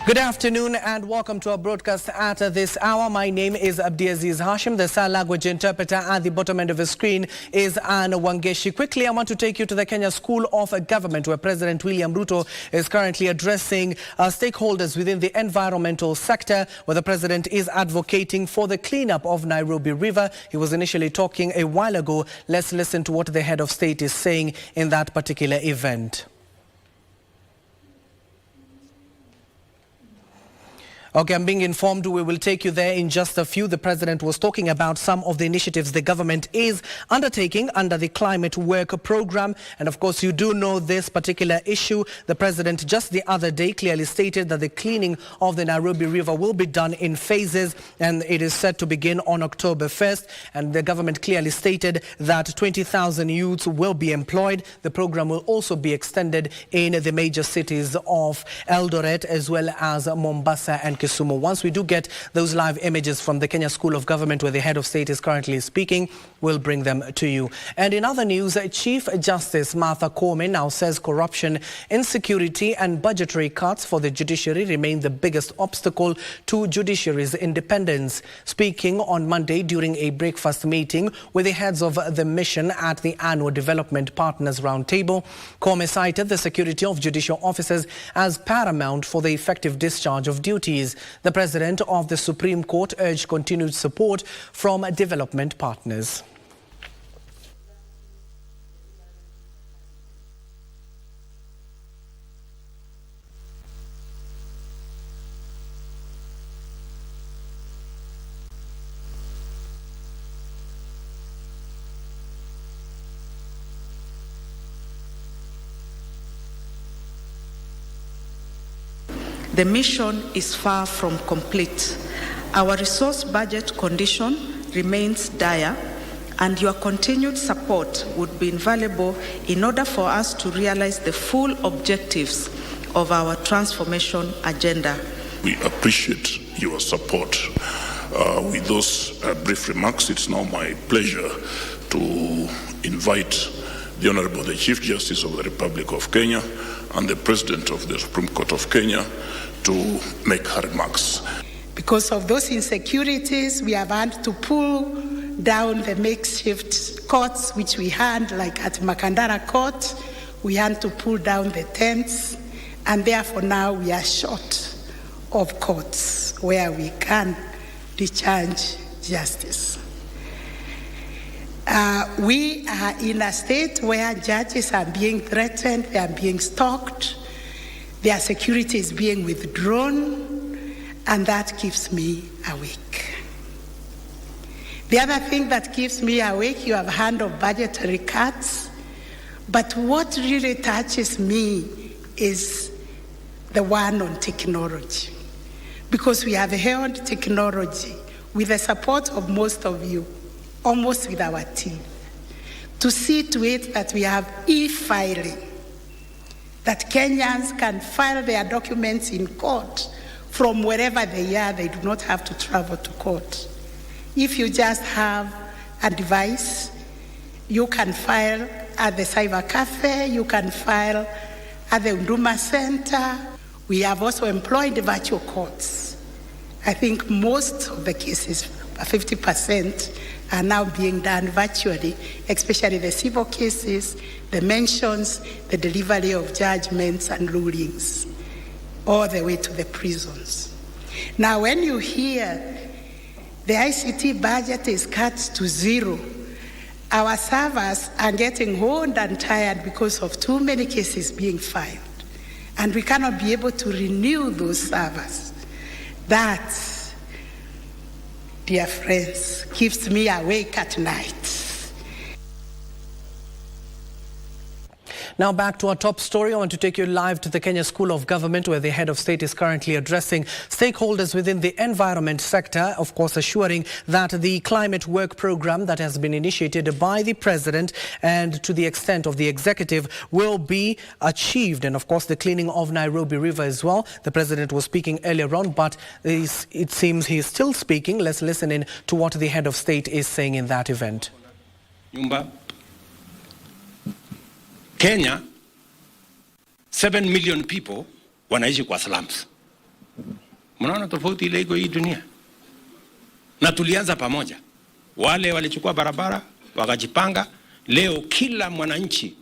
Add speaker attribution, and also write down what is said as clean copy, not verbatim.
Speaker 1: Good afternoon and welcome to our broadcast at this hour. My name is Abdiaziz Hashim. The sign language interpreter at the bottom end of the screen is Anna Wangeshi. Quickly, I want to take you to the Kenya School of Government, where President William Ruto is currently addressing stakeholders within the environmental sector, where the president is advocating for the cleanup of Nairobi River. He was initially talking a while ago. Let's listen to what the head of state is saying in that particular event. Okay, I'm being informed we will take you there in just a few. The president was talking about some of the initiatives the government is undertaking under the climate work program. And of course, you do know this particular issue. The president just the other day clearly stated that the cleaning of the Nairobi River will be done in phases, and it is set to begin on October 1st. And the government clearly stated that 20,000 youths will be employed. The program will also be extended in the major cities of Eldoret as well as Mombasa and Kisumu. Once we do get those live images from the Kenya School of Government, where the head of state is currently speaking, we'll bring them to you. And in other news, Chief Justice Martha Koome now says corruption, insecurity and budgetary cuts for the judiciary remain the biggest obstacle to judiciary's independence. Speaking on Monday during a breakfast meeting with the heads of the mission at the annual Development Partners Roundtable, Koome cited the security of judicial officers as paramount for the effective discharge of duties. The President of the Supreme Court urged continued support from development partners.
Speaker 2: The mission is far from complete. Our resource budget condition remains dire, and your continued support would be invaluable in order for us to realize the full objectives of our transformation agenda.
Speaker 3: We appreciate your support. With those brief remarks, it's now my pleasure to invite the Honorable the Chief Justice of the Republic of Kenya and the President of the Supreme Court of Kenya to make her remarks.
Speaker 4: Because of those insecurities, we have had to pull down the makeshift courts which we had, like at Makandara Court. We had to pull down the tents, and therefore now we are short of courts where we can discharge justice. We are in a state where judges are being threatened, they are being stalked, their security is being withdrawn, and that keeps me awake. The other thing that keeps me awake, you have heard of budgetary cuts, but what really touches me is the one on technology. Because we have held technology with the support of most of you, almost with our team, to see to it that we have e-filing, that Kenyans can file their documents in court from wherever they are. They do not have to travel to court. If you just have a device, you can file at the cyber cafe, you can file at the Huduma Center. We have also employed virtual courts. I think most of the cases, 50%, are now being done virtually, especially the civil cases, the mentions, the delivery of judgments and rulings, all the way to the prisons. Now, when you hear the ICT budget is cut to zero, our servers are getting old and tired because of too many cases being filed, and we cannot be able to renew those servers. That, dear friends, keeps me awake at night.
Speaker 1: Now back to our top story. I want to take you live to the Kenya School of Government, where the head of state is currently addressing stakeholders within the environment sector, of course assuring that the climate work program that has been initiated by the president and to the extent of the executive will be achieved. And of course the cleaning of Nairobi River as well. The president was speaking earlier on, but it seems he's still speaking. Let's listen in to what the head of state is saying in that event.
Speaker 5: Kenya, 7 million people wanaishi kwa slums. Mnaona tofauti ile iko hii dunia? Na tulianza pamoja. Wale walichukua barabara, wakajipanga. Leo kila mwananchi